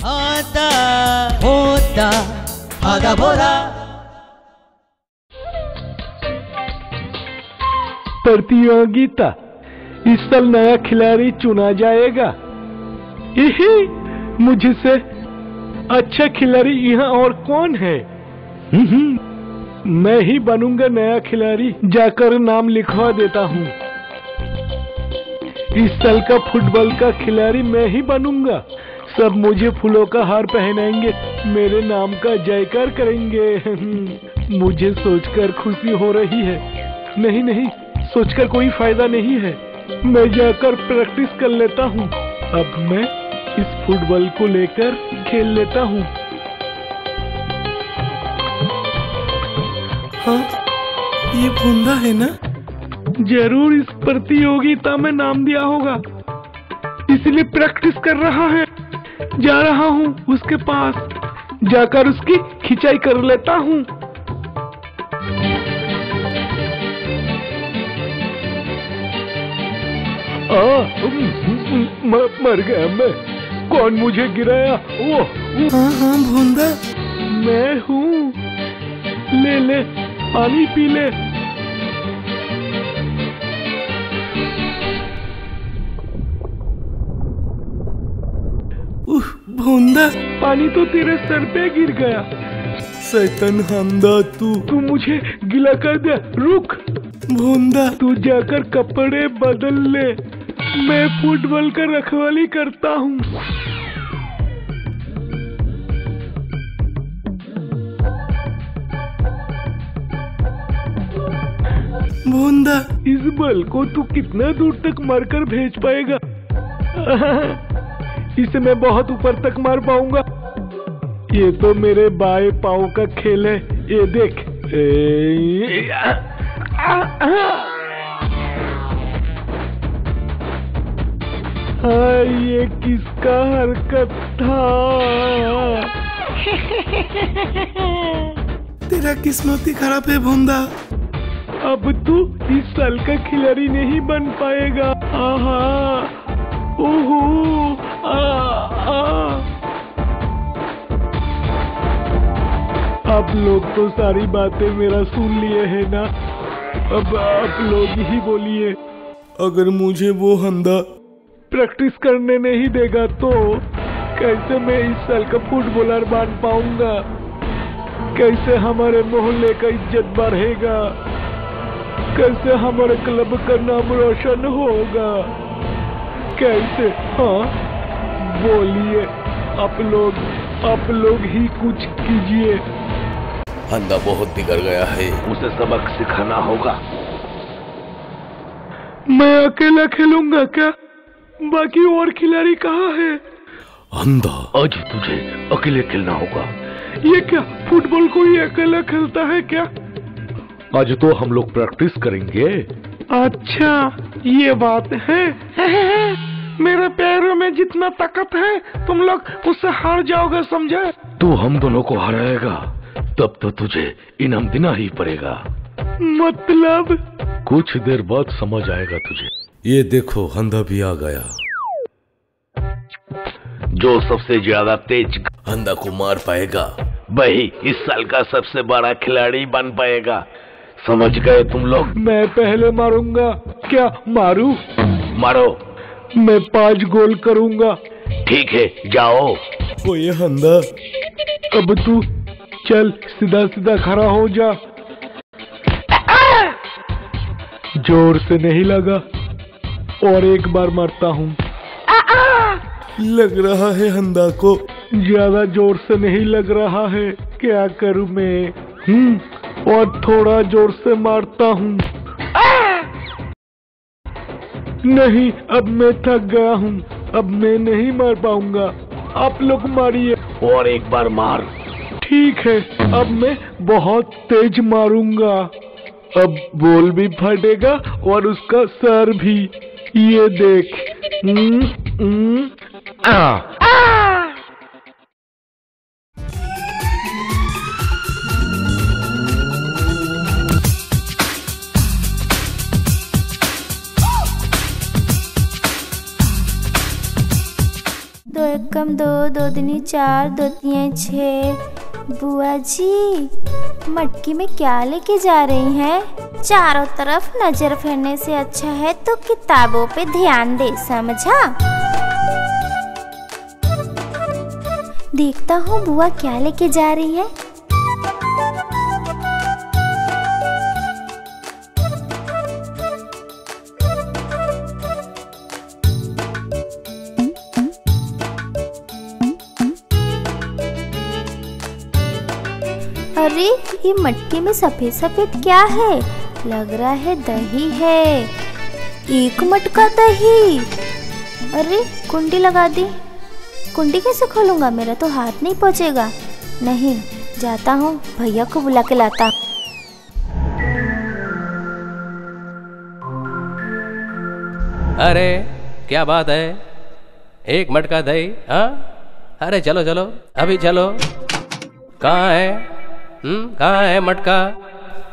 आता होता आधा भोला। प्रतियोगिता, इस साल नया खिलाड़ी चुना जाएगा। मुझसे अच्छा खिलाड़ी यहाँ और कौन है? मैं ही बनूंगा नया खिलाड़ी, जाकर नाम लिखवा देता हूँ। इस साल का फुटबॉल का खिलाड़ी मैं ही बनूंगा। सब मुझे फूलों का हार पहनाएंगे, मेरे नाम का जयकार करेंगे। मुझे सोचकर खुशी हो रही है। नहीं नहीं, सोचकर कोई फायदा नहीं है। मैं जाकर प्रैक्टिस कर लेता हूँ। अब मैं इस फुटबॉल को लेकर खेल लेता हूँ। हाँ, ये भूंदा है ना? जरूर इस प्रतियोगिता में नाम दिया होगा, इसलिए प्रैक्टिस कर रहा है। जा रहा हूँ उसके पास, जाकर उसकी खिंचाई कर लेता हूँ। मर गया मैं। कौन मुझे गिराया? हाँ हाँ भूंदा, मैं हूँ। ले ले, पानी पी ले। भूंदा, पानी तो तेरे सर पे गिर गया। शैतान हंदा, तू मुझे गिला कर दे। रुक भूंदा, तू जाकर कपड़े बदल ले। मैं फुटबॉल का रखवाली करता हूँ। भूंदा, इस बल को तू कितना दूर तक मारकर भेज पाएगा? इसे मैं बहुत ऊपर तक मार पाऊंगा। ये तो मेरे बाएं पांव का खेल है। ये देख। ये किसका हरकत था? तेरा किस्मत ही खराब है भूंदा। अब तू इस साल का खिलाड़ी नहीं बन पाएगा। आहा, ओहो, आप लोग तो सारी बातें मेरा सुन लिए हैं ना? अब आप लोग ही बोलिए। अगर मुझे वो हंदा प्रैक्टिस करने नहीं देगा तो कैसे मैं इस साल का फुटबॉलर बन पाऊंगा? कैसे हमारे मोहल्ले का इज्जत बढ़ेगा? कैसे हमारे क्लब का नाम रोशन होगा? कैसे? हाँ बोलिए, आप लोग ही कुछ कीजिए। हंदा बहुत बिगड़ गया है, उसे सबक सिखाना होगा। मैं अकेला खेलूंगा क्या? बाकी और खिलाड़ी कहाँ है? हंदा, आज तुझे अकेले खेलना होगा। ये क्या, फुटबॉल कोई अकेला खेलता है क्या? आज तो हम लोग प्रैक्टिस करेंगे। अच्छा, ये बात है। मेरे पैरों में जितना ताकत है, तुम लोग उससे हार जाओगे, समझे? तू हम दोनों को हराएगा तब तो तुझे इनाम देना ही पड़ेगा। मतलब? कुछ देर बाद समझ आएगा तुझे। ये देखो, हंदा भी आ गया। जो सबसे ज्यादा तेज हंदा को मार पाएगा वही इस साल का सबसे बड़ा खिलाड़ी बन पाएगा। समझ गए तुम लोग? मैं पहले मारूंगा। क्या मारू? मारो। मैं 5 गोल करूंगा। ठीक है, जाओ। ओ ये हंदा, अब तू चल, सीधा सीधा खड़ा हो जा। जोर से नहीं लगा, और एक बार मारता हूँ। लग रहा है हंदा को। ज्यादा जोर से नहीं लग रहा है, क्या करूँ मैं? और थोड़ा जोर से मारता हूँ। नहीं, अब मैं थक गया हूँ, अब मैं नहीं मार पाऊंगा। आप लोग मारिए। और एक बार मार। ठीक है, अब मैं बहुत तेज मारूंगा। अब बॉल भी फटेगा और उसका सर भी। ये देख। दो एकम दो, दो दूनी चार, दो तियां छः। बुआ जी, मटकी में क्या लेके जा रही हैं? चारों तरफ नजर फेरने से अच्छा है तो किताबों पे ध्यान दे, समझा? देखता हूँ बुआ क्या लेके जा रही है। अरे ये मटके में सफेद सफेद क्या है? लग रहा है दही है। एक मटका दही। अरे कुंडी लगा दी। कुंडी कैसे खोलूंगा? मेरा तो हाथ नहीं पहुंचेगा। नहीं, जाता हूँ भैया को बुला के लाता। अरे क्या बात है, एक मटका दही? हाँ, अरे चलो चलो अभी चलो। कहाँ है? कहाँ है मटका?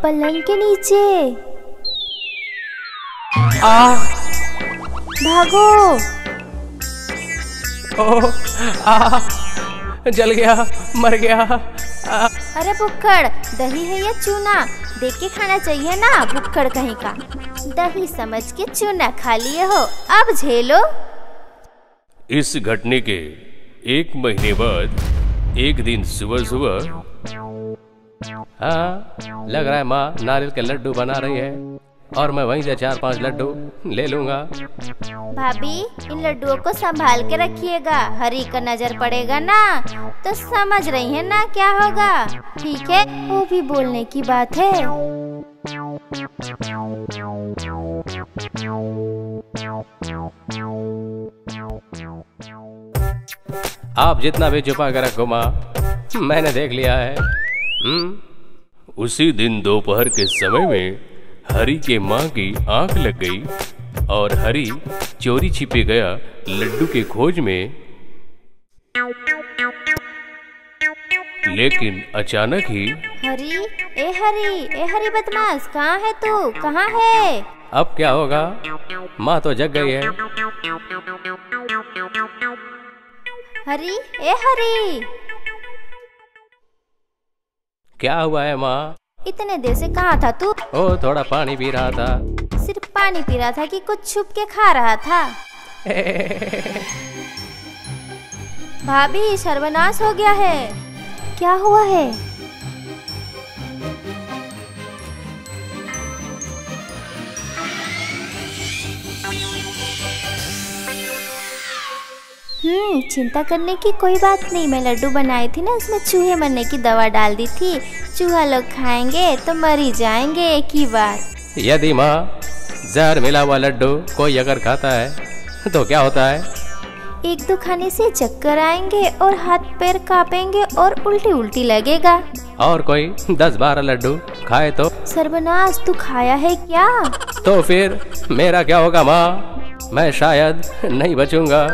पलंग के नीचे। भागो। जल गया, मर गया। अरे भुक्कड़, दही है या चूना? देख के खाना चाहिए ना, भुक्कड़ कहीं का। दही समझ के चूना खा लिए हो, अब झेलो। इस घटने के 1 महीने बाद एक दिन सुबह सुबह, हाँ लग रहा है माँ नारियल के लड्डू बना रही है और मैं वहीं से 4-5 लड्डू ले लूंगा। भाभी, इन लड्डुओं को संभाल के रखिएगा, हरी का नजर पड़ेगा ना तो समझ रही है ना क्या होगा, ठीक है? वो भी बोलने की बात है। आप जितना भी छुपा कर रखो माँ, मैंने देख लिया है। उसी दिन दोपहर के समय में हरी के माँ की आंख लग गई और हरी चोरी छिपे गया लड्डू के खोज में। लेकिन अचानक ही हरी, ए हरी बदमाश, कहाँ है तू? कहाँ है? अब क्या होगा? माँ तो जग गई है। हरी, ए हरी, क्या हुआ है माँ? इतने देर से कहाँ था तू? ओ, थोड़ा पानी पी रहा था। सिर्फ पानी पी रहा था कि कुछ छुप के खा रहा था? भाभी, सर्वनाश हो गया है। क्या हुआ है? चिंता करने की कोई बात नहीं। मैं लड्डू बनाई थी ना, उसमें चूहे मरने की दवा डाल दी थी। चूहा लोग खाएंगे तो मर ही जाएंगे एक ही बार। यदि माँ जहर मिला हुआ लड्डू कोई अगर खाता है तो क्या होता है? 1-2 खाने से चक्कर आएंगे और हाथ पैर कांपेंगे और उल्टी उल्टी लगेगा। और कोई 10-12 लड्डू खाए तो? सर्वनाश, तू खाया है क्या? तो फिर मेरा क्या होगा माँ? मैं शायद नहीं बचूंगा।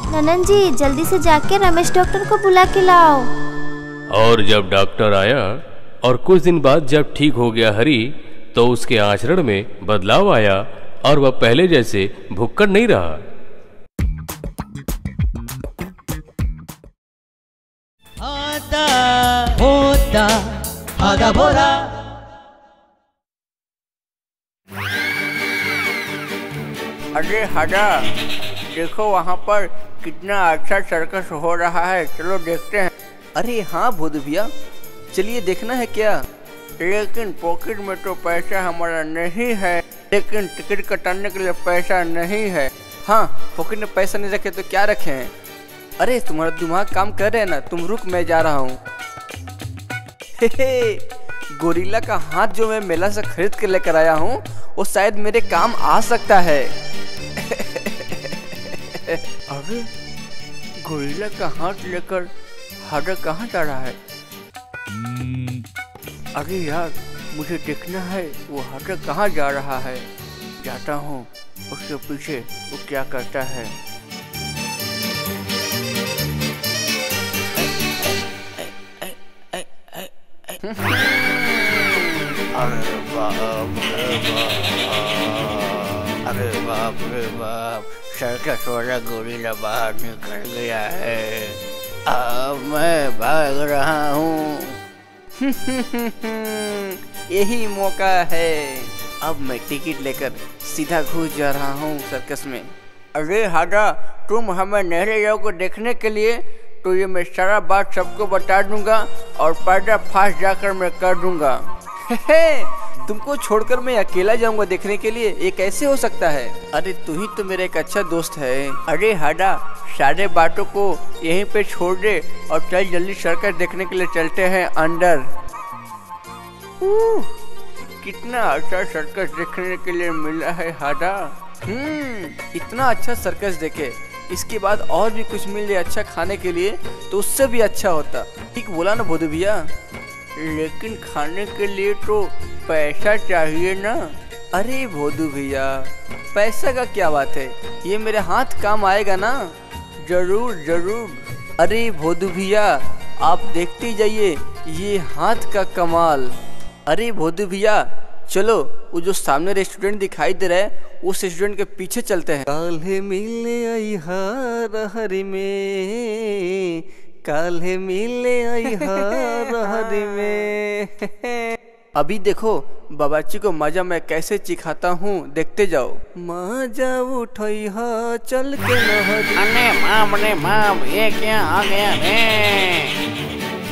ननन जी, जल्दी से जाके रमेश डॉक्टर को बुला के लाओ। और जब डॉक्टर आया और कुछ दिन बाद जब ठीक हो गया हरी, तो उसके आचरण में बदलाव आया और वह पहले जैसे भुक्कड़ नहीं रहा। आता होता आधा भोला। अरे हजा, देखो वहाँ पर कितना अच्छा सर्कस हो रहा है, चलो देखते हैं। अरे हाँ भूत भैया, चलिए देखना है क्या? लेकिन पॉकेट में तो पैसा हमारा नहीं है, लेकिन टिकट कटाने के लिए पैसा नहीं है। हाँ, पॉकेट में पैसा नहीं रखे तो क्या रखे हैं? अरे तुम्हारा दिमाग काम कर रहे है ना, तुम रुक, मैं जा रहा हूँ। गोरिल्ला का हाथ जो मैं मेला से खरीद के लेकर आया हूँ, वो शायद मेरे काम आ सकता है। अरे गोरिल्ला का हाथ लेकर हाजा कहाँ जा रहा है? अरे यार, मुझे देखना है वो हाजा कहाँ जा रहा है। जाता हूँ उसके पीछे, वो क्या करता है। अरे बाप रे बाप। अरे बाप रे बाप, सर्कस वाला गोरिल्ला बाहर निकल गया है। अब मैं भाग रहा हूँ। यही मौका है। अब मैं टिकट लेकर सीधा घुस जा रहा हूँ सर्कस में। अरे हाडा, तुम हमें नहरे जाओ को देखने के लिए, तो ये मैं सारा बात सबको बता दूंगा और पर्दा फांस जाकर मैं कर दूंगा। तुमको छोड़कर मैं अकेला जाऊंगा देखने के लिए, ये कैसे हो सकता है? अरे तू ही तो मेरा एक अच्छा दोस्त है। अरे हाडा, सारे बातों को यहीं पे छोड़ दे और चल जल्दी सर्कस देखने के लिए चलते हैं अंदर। कितना अच्छा सर्कस देखने के लिए मिला है हाडा। इतना अच्छा सर्कस देखे, इसके बाद और भी कुछ मिल जाए अच्छा खाने के लिए तो उससे भी अच्छा होता। ठीक बोला ना भोदू भैया? लेकिन खाने के लिए तो पैसा चाहिए ना। अरे भोदू भैया, पैसा का क्या बात है, ये मेरे हाथ काम आएगा ना। जरूर जरूर। अरे भोदू भैया, आप देखते जाइए ये हाथ का कमाल। अरे भोदू भैया, चलो वो जो सामने रेस्टोरेंट दिखाई दे रहा है उस रेस्टोरेंट के पीछे चलते हैं। काल्हे मिले आई हरी में, काल्हे मिले आई हरी में। अभी देखो बाबाजी को मजा मैं कैसे चिखाता हूँ, देखते जाओ। मजा उठाई हा चल के नहरी। अरे बाप, ये क्या आ गया रे?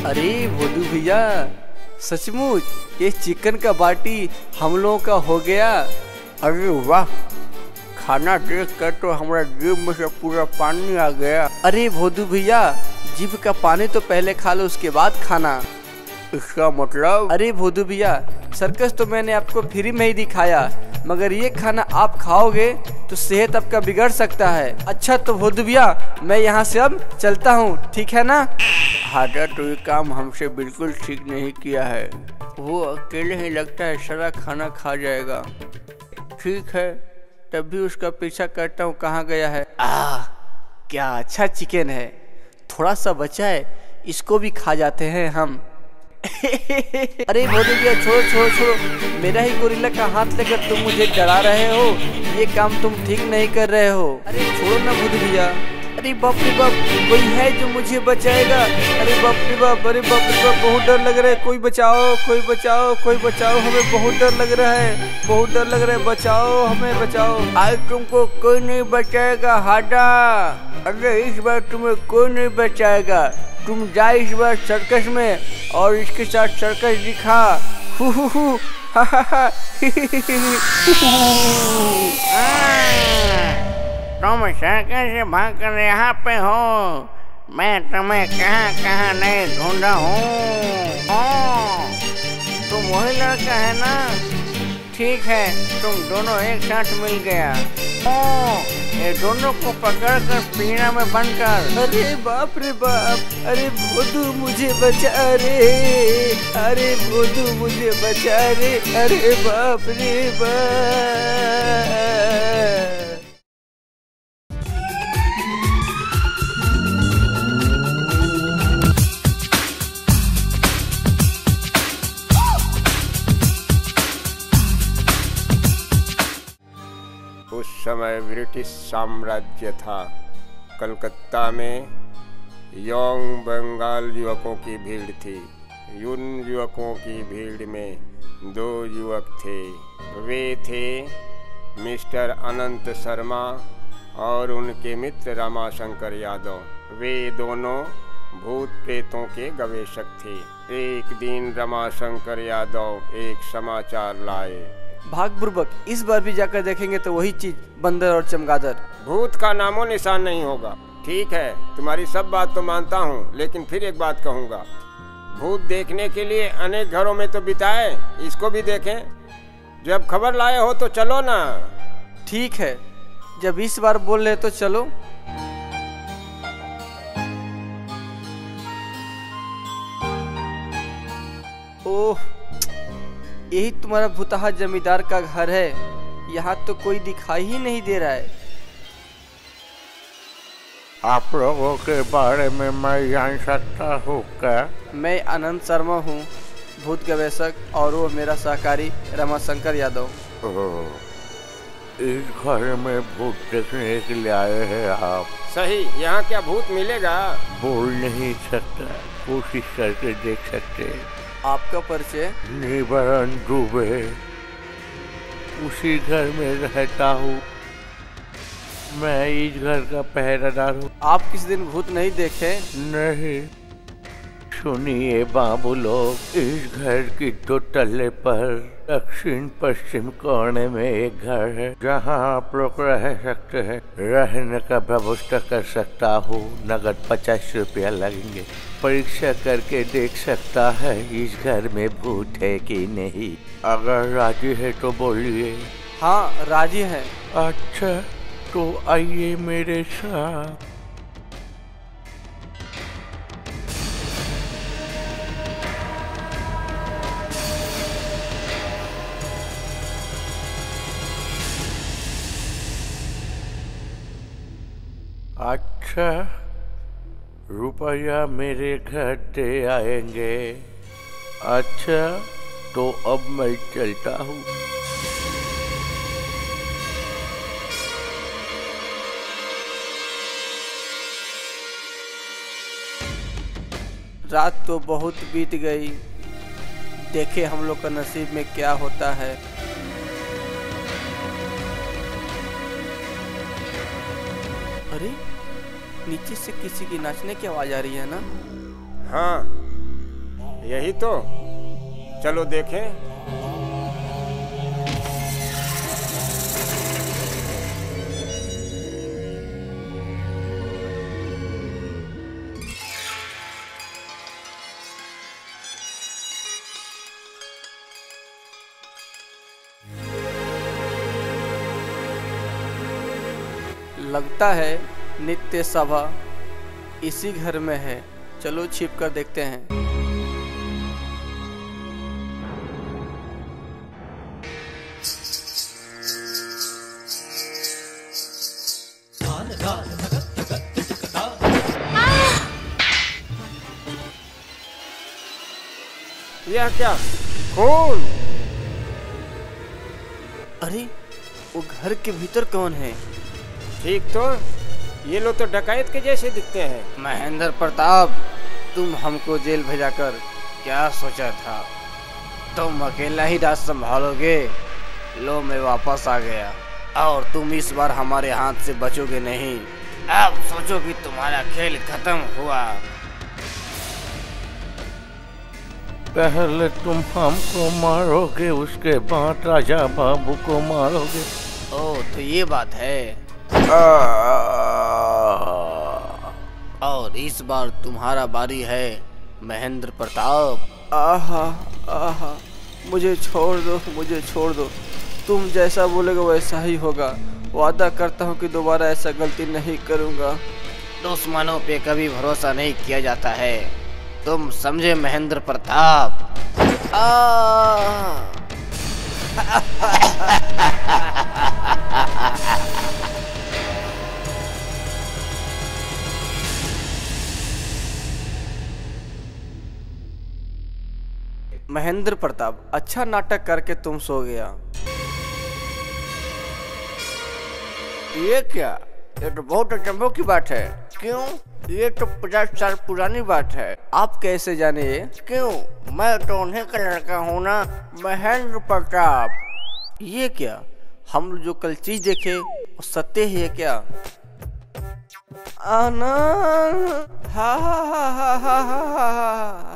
अरे भोदू भैया, सचमुच ये चिकन का बाटी हम लोगों का हो गया। अरे वाह, खाना देख कर तो हमारा जीभ में से पूरा पानी आ गया। अरे भोदू भैया, जीभ का पानी तो पहले खा लो उसके बाद खाना। इसका मतलब? अरे भोदू भैया, सर्कस तो मैंने आपको फ्री में ही दिखाया, मगर ये खाना आप खाओगे तो सेहत आपका बिगड़ सकता है। अच्छा तो भोदू भैया, मैं यहाँ से अब चलता हूँ, ठीक है ना? हाडा, तो ये काम हमसे बिल्कुल ठीक नहीं किया है। वो अकेले ही लगता है सारा खाना खा जाएगा। ठीक है, तब भी उसका पीछा करता हूँ, कहाँ गया है। क्या अच्छा चिकन है, थोड़ा सा बचा है, इसको भी खा जाते हैं हम। अरे भोदू भैया, छोड़ो छोड़ो छोड़ो, मेरा ही गोरिल्ला का हाथ लेकर तुम मुझे डरा रहे हो, ये काम तुम ठीक नहीं कर रहे हो। अरे छोड़ो ना भोदू भैया। अरे बाप रे बाप, वही है जो मुझे बचाएगा। अरे बाप रे बाप, अरे बाप रे बाप, बहुत डर लग रहा है। कोई बचाओ, कोई बचाओ, कोई बचाओ, हमें बहुत डर लग रहा है, बहुत डर लग रहा है, बचाओ, हमें बचाओ। आज तुमको कोई नहीं बचाएगा हाडा। अरे इस बार तुम्हें कोई नहीं बचाएगा। तुम जा इस बार सर्कस में और इसके साथ सर्कस दिखा। तुम सर्कस से भाग कर यहाँ पे हो, मैं तुम्हें कहाँ कहाँ नहीं ढूंढा हूँ। तुम वही लड़का है ना? ठीक है, तुम दोनों एक साथ मिल गया। ये दोनों को पकड़कर पिंजरा में बंद कर। अरे बाप रे बाप, अरे भोदू मुझे बचा रे, अरे भोदू मुझे बचा रे, अरे बाप रे बाप। उस समय ब्रिटिश साम्राज्य था। कलकत्ता में यंग बंगाल युवकों की भीड़ थी। उन युवकों की भीड़ में दो युवक थे। वे थे मिस्टर अनंत शर्मा और उनके मित्र रमाशंकर यादव। वे दोनों भूत प्रेतों के गवेषक थे। एक दिन रमाशंकर यादव एक समाचार लाए। भाग बुर्बक, इस बार भी जाकर देखेंगे तो वही चीज, बंदर और चमगादड़। भूत का नामो निशान नहीं होगा। ठीक है, तुम्हारी सब बात तो मानता हूँ, लेकिन फिर एक बात कहूँगा। भूत देखने के लिए अनेक घरों में तो बिताए, इसको भी देखें। जब खबर लाए हो तो चलो ना। ठीक है, जब इस बार बोल रहे तो चलो। ओह, यही तुम्हारा भूतहा जमींदार का घर है। यहाँ तो कोई दिखाई ही नहीं दे रहा है। आप लोगों के बारे में मैं जान सकता हूँ क्या? मैं अनंत शर्मा हूँ, भूत गवेषक, और वो मेरा सहकारी रमाशंकर यादव। इस घर में भूत देखने के लिए आए हैं आप? सही, यहाँ क्या भूत मिलेगा? बोल नहीं सकता, कोशिश करके देख सकते। आपका परिचय? निवारण दुबे, उसी घर में रहता हूँ। मैं इस घर का पहरेदार हूँ। आप किसी दिन भूत नहीं देखे? नहीं। सुनिए बाबू लोग, इस घर की 2 तल्ले पर दक्षिण पश्चिम कोने में एक घर है जहाँ आप लोग रह सकते हैं। रहने का व्यवस्था कर सकता हूँ, नगद 50 रुपया लगेंगे। परीक्षा करके देख सकता है इस घर में भूत है कि नहीं। अगर राजी है तो बोलिए। हाँ, राजी है। अच्छा, तो आइए मेरे साथ। अच्छा, रुपया मेरे घर दे आएंगे। अच्छा, तो अब मैं चलता हूँ। रात तो बहुत बीत गई, देखे हम लोग का नसीब में क्या होता है। अरे, नीचे से किसी की नाचने की आवाज आ रही है ना? हाँ, यही तो। चलो देखें। लगता है नित्य सभा इसी घर में है। चलो छिप कर देखते हैं। यह क्या? कौन? अरे, वो घर के भीतर कौन है? ठीक तो, ये लोग तो डकैत के जैसे दिखते हैं। महेंद्र प्रताप, तुम हमको जेल भेजाकर क्या सोचा था? तुम अकेला ही राज संभालोगे? लो, मैं वापस आ गया और तुम इस बार हमारे हाथ से बचोगे नहीं। अब सोचो कि तुम्हारा खेल खत्म हुआ। पहले तुम हमको मारोगे, उसके बाद राजा बाबू को मारोगे। ओह, तो ये बात है। और इस बार तुम्हारा बारी है महेंद्र प्रताप। आहा आहा, मुझे छोड़ दो, मुझे छोड़ दो। तुम जैसा बोलोगे वैसा ही होगा। वादा करता हूँ कि दोबारा ऐसा गलती नहीं करूँगा। दुश्मनों पे कभी भरोसा नहीं किया जाता है, तुम समझे महेंद्र प्रताप? महेंद्र प्रताप, अच्छा नाटक करके तुम सो गया। ये क्या? ये तो बहुत अचंभों की बात है। क्यों? ये तो 50 साल पुरानी बात है। आप कैसे जाने? क्यों? मैं तो उन्हीं का लड़का हूँ ना, महेंद्र प्रताप। ये क्या? हम जो कल चीज देखे वो सत्य ही है क्या? आना, हा हा हा हा हा हा हा।